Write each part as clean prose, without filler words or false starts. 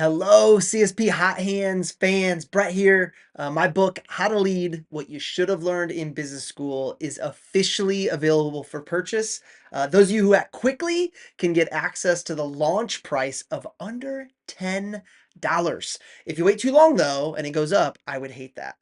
Hello, CSP Hot Hands fans. Brett here. My book, How to Lead What You Should Have Learned in Business School, is officially available for purchase. Those of you who act quickly can get access to the launch price of under $10. If you wait too long, though, and it goes up, I would hate that.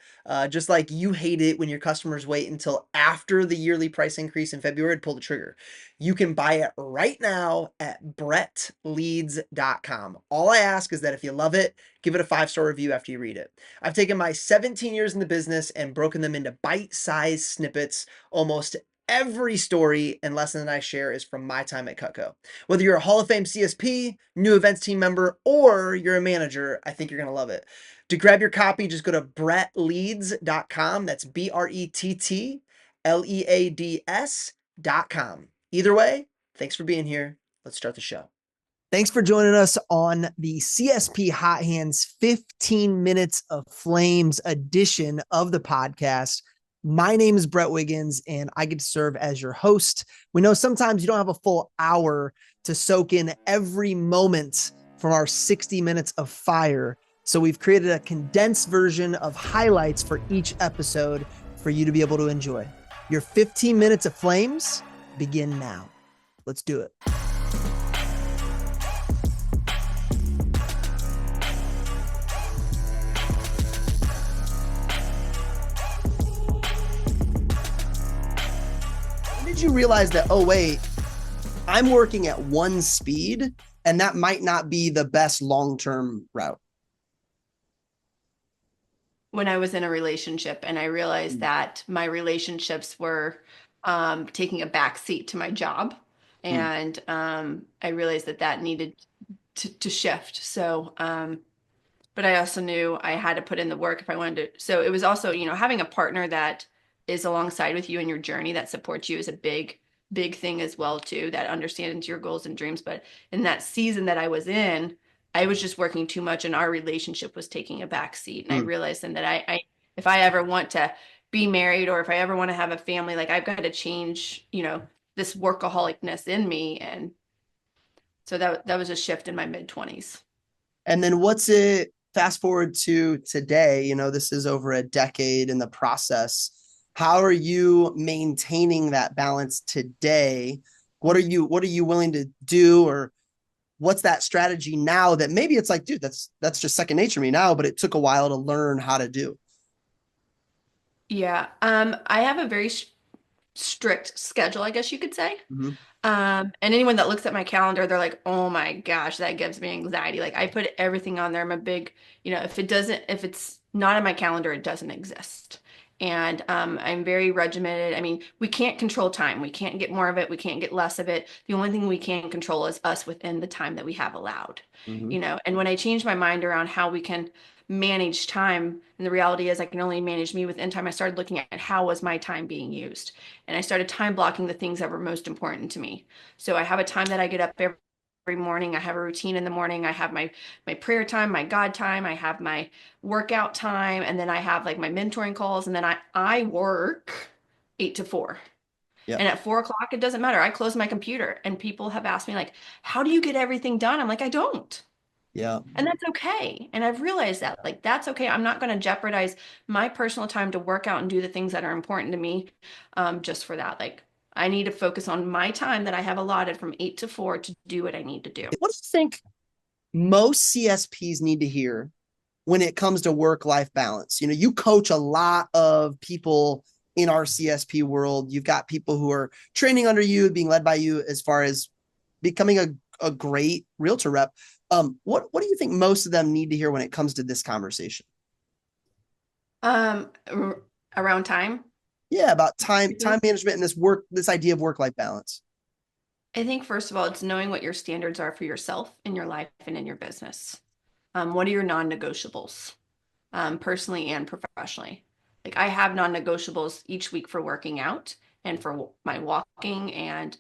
Just like you hate it when your customers wait until after the yearly price increase in February to pull the trigger. You can buy it right now at brettleads.com. All I ask is that if you love it, give it a 5-star review after you read it. I've taken my 17 years in the business and broken them into bite-sized snippets. Almost every story and lesson that I share is from my time at Cutco. Whether you're a Hall of Fame CSP, new events team member, or you're a manager, I think you're going to love it. To grab your copy, just go to brettleads.com. That's BRETTLEADS.com. Either way, thanks for being here. Let's start the show. Thanks for joining us on the CSP Hot Hands 15 Minutes of Flames edition of the podcast. My name is Brett Wiggins, and I get to serve as your host. We know sometimes you don't have a full hour to soak in every moment from our 60 minutes of fire. So we've created a condensed version of highlights for each episode for you to be able to enjoy. Your 15 minutes of flames begin now. Let's do it. When did you realize that, oh, wait, I'm working at one speed and that might not be the best long-term route? When I was in a relationship and I realized that my relationships were taking a back seat to my job. And I realized that needed to shift. So, but I also knew I had to put in the work if I wanted to. So it was also, having a partner that is alongside with you in your journey that supports you is a big thing as well too, that understands your goals and dreams. But in that season that I was in, I was just working too much and our relationship was taking a back seat. And I realized then that I if I ever want to be married or if I ever want to have a family, like I've got to change, this workaholicness in me. And so that was a shift in my mid-20s. And then what's it fast forward to today? This is over a decade in the process. How are you maintaining that balance today? What are you willing to do, or what's that strategy now that maybe it's like, dude, that's just second nature to me now, but it took a while to learn how to do? Yeah. I have a very strict schedule, I guess you could say. Mm-hmm. And anyone that looks at my calendar, they're like, oh my gosh, that gives me anxiety. Like I put everything on there. I'm a big, if it's not on my calendar, it doesn't exist. And I'm very regimented. I mean, we can't control time. We can't get more of it. We can't get less of it. The only thing we can control is us within the time that we have allowed, Mm-hmm. And when I changed my mind around how we can manage time, and the reality is I can only manage me within time, I started looking at how was my time being used. And I started time blocking the things that were most important to me. So I have a time that I get up every morning. I have a routine in the morning. I have my prayer time, my God time. I have my workout time, and then I have like my mentoring calls, and then I work 8 to 4. Yeah. And at 4 o'clock, it doesn't matter. I close my computer, and people have asked me like, "How do you get everything done?" I'm like, I don't. Yeah. And that's okay. And I've realized that, like, that's okay. I'm not going to jeopardize my personal time to work out and do the things that are important to me, just for that. Like, I need to focus on my time that I have allotted from 8 to 4 to do what I need to do. What do you think most CSPs need to hear when it comes to work-life balance? You coach a lot of people in our CSP world. You've got people who are training under you, being led by you as far as becoming a great realtor rep. What do you think most of them need to hear when it comes to this conversation? Um, Around time, Yeah, about time management and this idea of work-life balance. I think first of all, it's knowing what your standards are for yourself in your life and in your business. What are your non-negotiables, personally and professionally? Like I have non-negotiables each week for working out and for my walking, and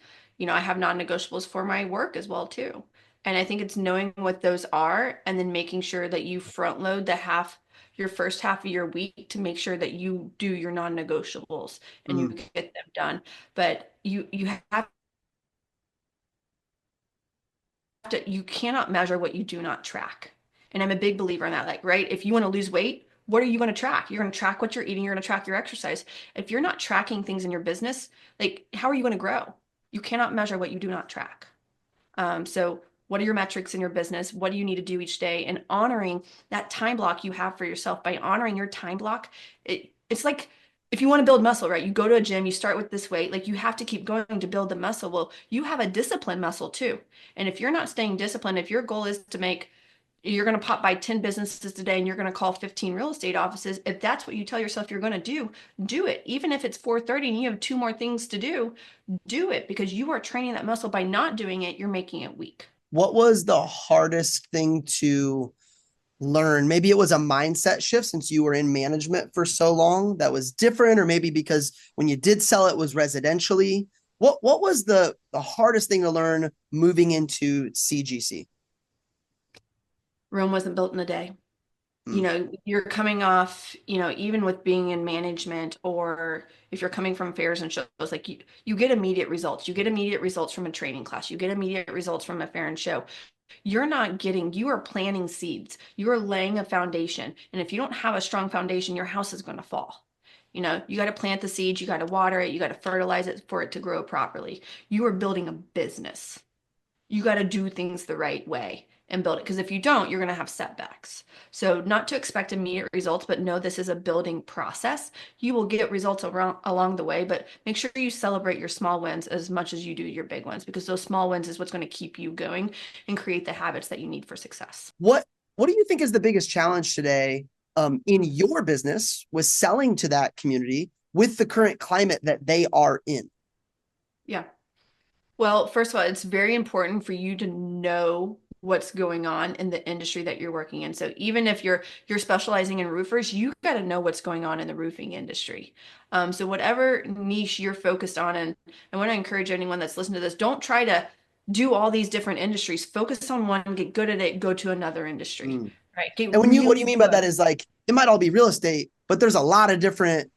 I have non-negotiables for my work as well too. And I think it's knowing what those are and then making sure that you front load your first half of your week to make sure that you do your non-negotiables and you get them done. But you have you cannot measure what you do not track. And I'm a big believer in that. Like, right, if you want to lose weight, what are you going to track? You're going to track what you're eating, you're going to track your exercise. If you're not tracking things in your business, like, how are you going to grow? You cannot measure what you do not track. So what are your metrics in your business? What do you need to do each day? And honoring that time block you have for yourself. By honoring your time block, it's like if you want to build muscle, right? You go to a gym, you start with this weight, like you have to keep going to build the muscle. Well, you have a discipline muscle too. And if you're not staying disciplined, if your goal is to make, you're going to pop by 10 businesses today and you're going to call 15 real estate offices, if that's what you tell yourself you're going to do it. Even if it's 4:30 and you have two more things to do it, because you are training that muscle. By not doing it, you're making it weak. What was the hardest thing to learn? Maybe it was a mindset shift since you were in management for so long that was different, or maybe because when you did sell it was residentially. What was the hardest thing to learn moving into CGC? Rome wasn't built in a day. You Mm. know, you're coming off, even with being in management, or if you're coming from fairs and shows, like you get immediate results. You get immediate results from a training class. You get immediate results from a fair and show. You are planting seeds. You are laying a foundation. And if you don't have a strong foundation, your house is going to fall. You got to plant the seeds, you got to water it, you got to fertilize it for it to grow properly. You are building a business. You got to do things the right way and build it. Because if you don't, you're going to have setbacks. So, not to expect immediate results, but know this is a building process. You will get results along the way, but make sure you celebrate your small wins as much as you do your big ones, because those small wins is what's going to keep you going and create the habits that you need for success. What do you think is the biggest challenge today in your business with selling to that community with the current climate that they are in? Yeah. Well, first of all, it's very important for you to know what's going on in the industry that you're working in. So even if you're specializing in roofers, you got to know what's going on in the roofing industry. So whatever niche you're focused on, and I want to encourage anyone that's listening to this, don't try to do all these different industries. Focus on one, get good at it, go to another industry. Mm. Right? Get And what do you really mean by that good. is like it might all be real estate, but there's a lot of different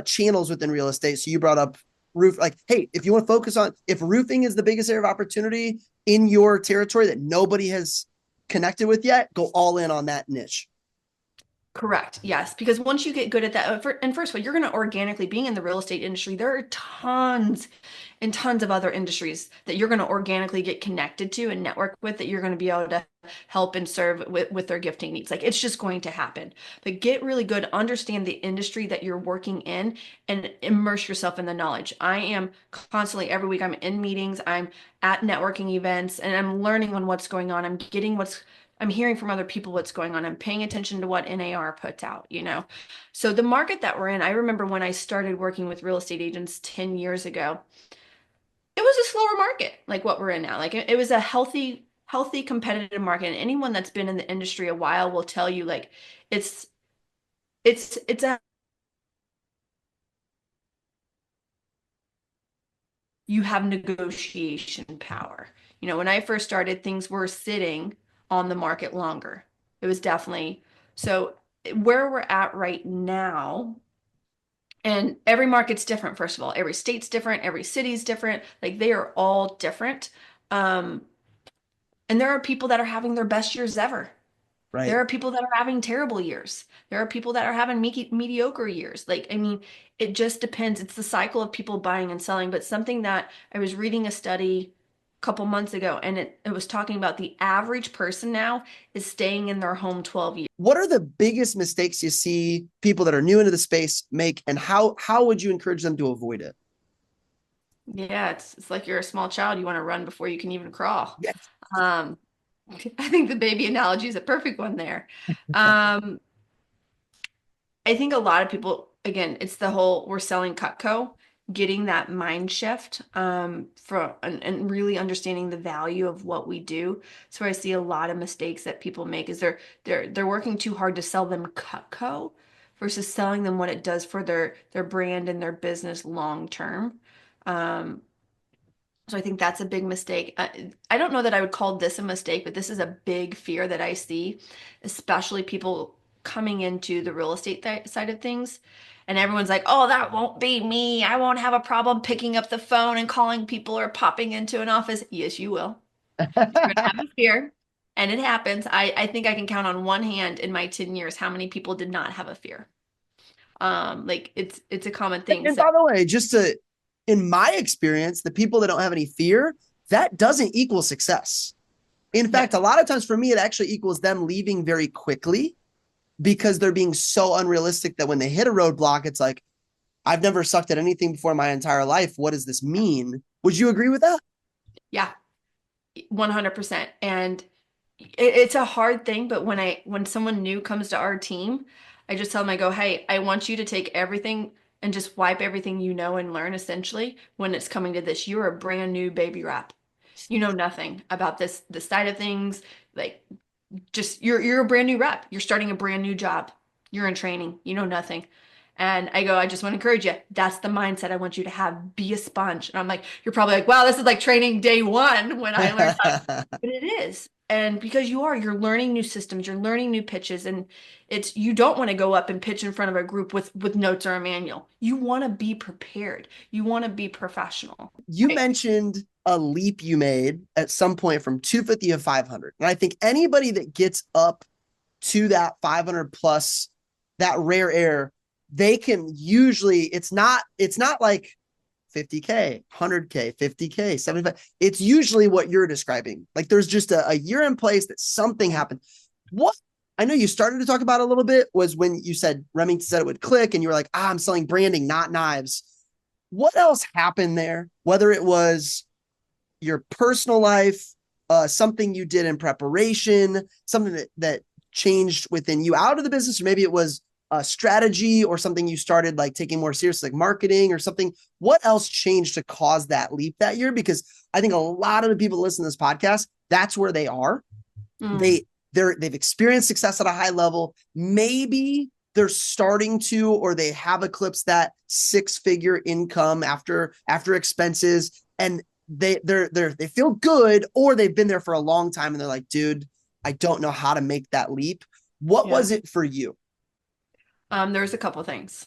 channels within real estate. So you brought up roof, like, hey, if you want to focus on if roofing is the biggest area of opportunity in your territory that nobody has connected with yet, go all in on that niche. Correct. Yes. Because once you get good at that, and first of all, you're going to organically, being in the real estate industry, there are tons and tons of other industries that you're going to organically get connected to and network with, that you're going to be able to help and serve with their gifting needs. Like, it's just going to happen. But get really good, understand the industry that you're working in, and immerse yourself in the knowledge. I am constantly, every week, I'm in meetings, I'm at networking events, and I'm learning on what's going on. I'm hearing from other people what's going on. I'm paying attention to what NAR puts out. So the market that we're in, I remember when I started working with real estate agents 10 years ago, it was a slower market like what we're in now. Like, it was a healthy competitive market. And anyone that's been in the industry a while will tell you, like, it's it's a you have negotiation power. When I first started, things were sitting on the market longer. It was definitely so. Where we're at right now, and every market's different, first of all. Every state's different, every city's different. Like, they are all different. Um, and there are people that are having their best years ever. There Right. are people that are having terrible years. There are people that are having mediocre years. Like, I mean, it just depends. It's the cycle of people buying and selling. But something that I was reading a study a couple months ago, and it was talking about the average person now is staying in their home 12 years. What are the biggest mistakes you see people that are new into the space make, and how would you encourage them to avoid it? Yeah, it's like you're a small child. You want to run before you can even crawl. Yes. Um, I think the baby analogy is a perfect one there. Um, I think a lot of people, again, it's the whole we're selling Cutco, getting that mind shift from and really understanding the value of what we do. So I see a lot of mistakes that people make is they're working too hard to sell them Cutco versus selling them what it does for their brand and their business long term. Um, so I think that's a big mistake. I don't know that I would call this a mistake, but this is a big fear that I see, especially people coming into the real estate side of things. And everyone's like, oh, that won't be me. I won't have a problem picking up the phone and calling people or popping into an office. Yes, you will. You're going to have a fear. And it happens. I think I can count on one hand in my 10 years how many people did not have a fear. Like it's a common thing. And So by the way, in my experience, the people that don't have any fear, that doesn't equal success. In no, fact, a lot of times for me, it actually equals them leaving very quickly because they're being so unrealistic that when they hit a roadblock, it's like, I've never sucked at anything before in my entire life. What does this mean? Would you agree with that? yeah, 100%. And it's a hard thing, but when someone new comes to our team, I just tell them, I go, hey, I want you to take everything and just wipe everything you know and learn essentially when it's coming to this. You're a brand new baby rap. You know nothing about this side of things. Like just you're a brand new rep. You're starting a brand new job. You're in training. You know nothing. And I go, I just want to encourage you. That's the mindset I want you to have. Be a sponge. And I'm like, you're probably like, wow, this is like training day one when I learned how. But it is. And because you're learning new systems, you're learning new pitches, and you don't want to go up and pitch in front of a group with notes or a manual. You want to be prepared. You want to be professional. You Right. mentioned a leap you made at some point from 250 to 500. And I think anybody that gets up to that 500 plus, that rare air, they can usually, it's not like 50K, 100K, 50K, 75. It's usually what you're describing. Like there's just a year in place that something happened. What I know you started to talk about a little bit was when you said Remington said it would click and you were like, I'm selling branding, not knives. What else happened there? Whether it was your personal life, something you did in preparation, something that changed within you out of the business, or maybe it was a strategy or something you started like taking more seriously, like marketing or something. What else changed to cause that leap that year? Because I think a lot of the people that listen to this podcast, that's where they are. Mm, They've experienced success at a high level. Maybe they're starting to, or they have eclipsed that six-figure income after expenses, and they feel good, or they've been there for a long time and they're like, dude, I don't know how to make that leap. What yeah. was it for you? There's a couple things.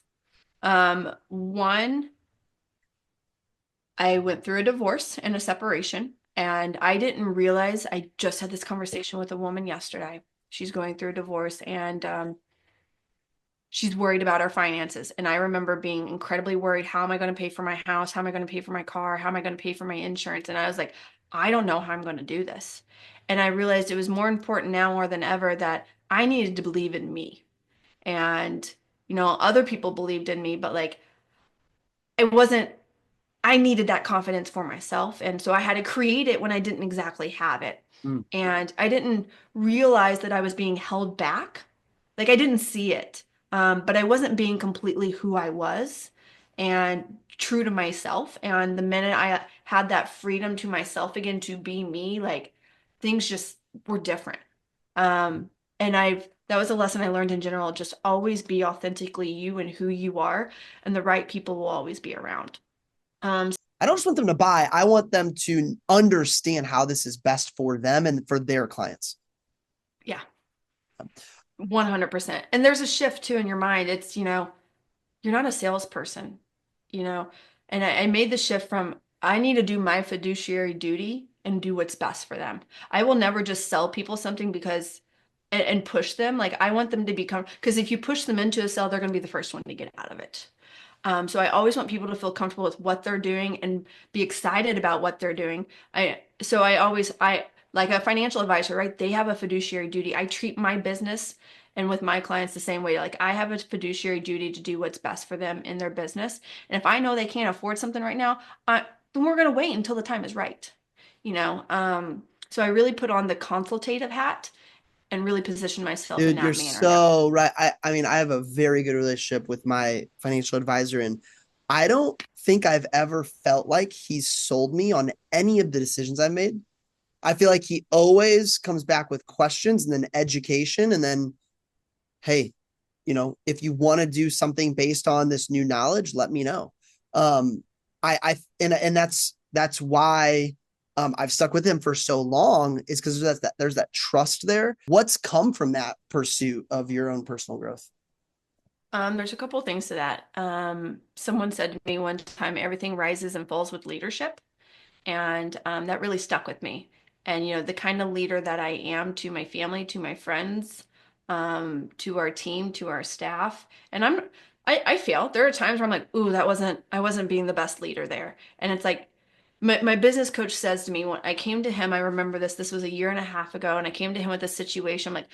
One, I went through a divorce and a separation, and I didn't realize I just had this conversation with a woman yesterday. She's going through a divorce, and she's worried about our finances. And I remember being incredibly worried. How am I going to pay for my house? How am I going to pay for my car? How am I going to pay for my insurance? And I was like, I don't know how I'm going to do this. And I realized it was more important now more than ever that I needed to believe in me. And, other people believed in me, but like, it wasn't I needed that confidence for myself. And so I had to create it when I didn't exactly have it. Mm. And I didn't realize that I was being held back. Like I didn't see it. But I wasn't being completely who I was and true to myself. And the minute I had that freedom to myself again to be me, like things just were different. Um, and that was a lesson I learned in general. Just always be authentically you and who you are, and the right people will always be around. Um, I don't just want them to buy. I want them to understand how this is best for them and for their clients. yeah, 100%. And there's a shift too in your mind. It's, you're not a salesperson, you know, and I made the shift from I need to do my fiduciary duty and do what's best for them. I will never just sell people something and push them. Like I want them to become, because if you push them into a sale, they're going to be the first one to get out of it. So I always want people to feel comfortable with what they're doing and be excited about what they're doing. I like a financial advisor, right? They have a fiduciary duty. I treat my business and with my clients the same way. Like I have a fiduciary duty to do what's best for them in their business. And if I know they can't afford something right now, then we're going to wait until the time is right. So I really put on the consultative hat and really position myself in Dude, you're that manner now. so right. I mean, I have a very good relationship with my financial advisor, and I don't think I've ever felt like he's sold me on any of the decisions I've made. I feel like he always comes back with questions and then education, and then, hey, if you want to do something based on this new knowledge, let me know. I and that's why I've stuck with him for so long is because there's that trust there. What's come from that pursuit of your own personal growth? There's a couple things to that. Someone said to me one time, everything rises and falls with leadership. And that really stuck with me. And, the kind of leader that I am to my family, to my friends, to our team, to our staff. And I feel there are times where I'm like, ooh, I wasn't being the best leader there. And it's like, my business coach says to me when I came to him, I remember this was a year and a half ago, and I came to him with this situation. I'm like,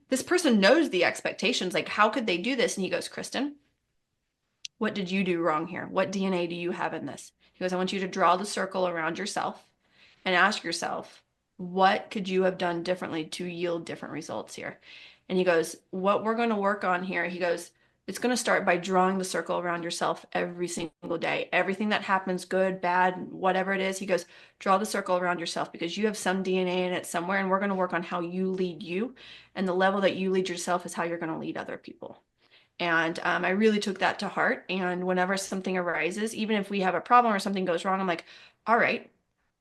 this person knows the expectations. Like, how could they do this? And he goes, Kristen, what did you do wrong here? What DNA do you have in this? He goes, I want you to draw the circle around yourself and ask yourself, what could you have done differently to yield different results here? And he goes, what we're going to work on here, he goes, it's going to start by drawing the circle around yourself every single day. Everything that happens, good, bad, whatever it is, he goes, draw the circle around yourself because you have some DNA in it somewhere, and we're going to work on how you lead you. And the level that you lead yourself is how you're going to lead other people. And I really took that to heart. And whenever something arises, even if we have a problem or something goes wrong, I'm like, all right,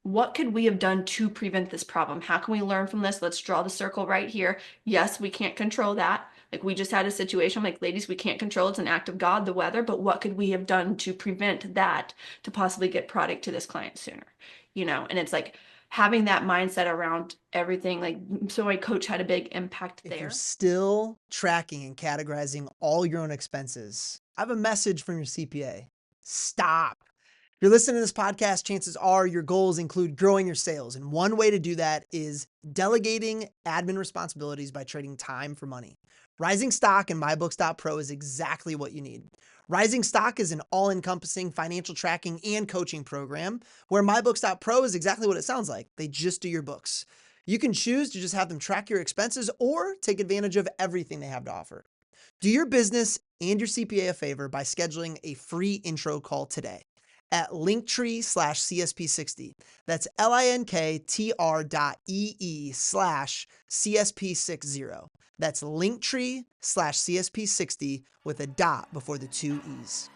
what could we have done to prevent this problem? How can we learn from this? Let's draw the circle right here. Yes, we can't control that. Like, we just had a situation, I'm like, ladies, we can't control, it's an act of God, the weather, but what could we have done to prevent that, to possibly get product to this client sooner? And it's like having that mindset around everything. Like, so my coach had a big impact there. If you're still tracking and categorizing all your own expenses, I have a message from your CPA. Stop. If you're listening to this podcast, chances are your goals include growing your sales. And one way to do that is delegating admin responsibilities by trading time for money. Rising Stock and MyBooks.pro is exactly what you need. Rising Stock is an all-encompassing financial tracking and coaching program where MyBooks.pro is exactly what it sounds like. They just do your books. You can choose to just have them track your expenses or take advantage of everything they have to offer. Do your business and your CPA a favor by scheduling a free intro call today at linktree/CSP60. That's linktr.ee/CSP60. That's linktree/CSP60 with a dot before the two E's.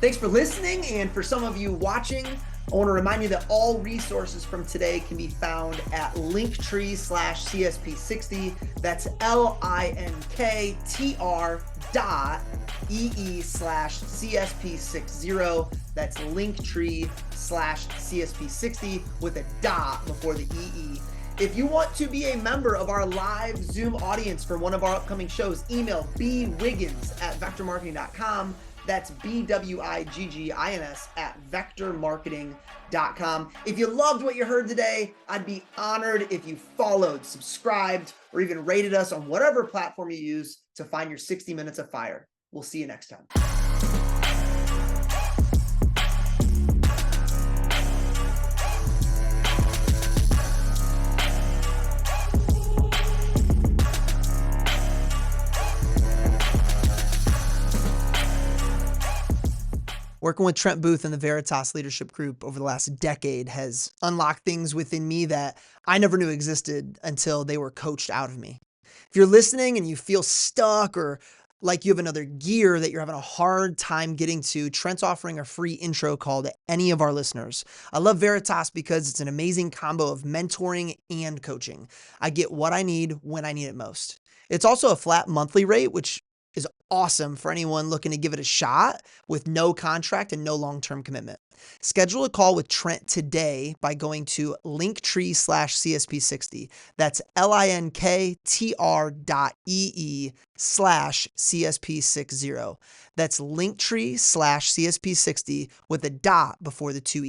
Thanks for listening, and for some of you watching, I want to remind you that all resources from today can be found at linktree/CSP60. That's linktr.ee/CSP60. That's linktree/CSP60 with a dot before the EE. If you want to be a member of our live Zoom audience for one of our upcoming shows, email bwiggins@vectormarketing.com. That's BWIGGINS @vectormarketing.com. If you loved what you heard today, I'd be honored if you followed, subscribed, or even rated us on whatever platform you use to find your 60 minutes of fire. We'll see you next time. Working with Trent Booth and the Veritas Leadership Group over the last decade has unlocked things within me that I never knew existed until they were coached out of me. If you're listening and you feel stuck or like you have another gear that you're having a hard time getting to, Trent's offering a free intro call to any of our listeners. I love Veritas because it's an amazing combo of mentoring and coaching. I get what I need when I need it most. It's also a flat monthly rate, which is awesome for anyone looking to give it a shot with no contract and no long-term commitment. Schedule a call with Trent today by going to linktree/CSP60. That's linktr.ee/CSP60. That's linktree/CSP60 with a dot before the two E.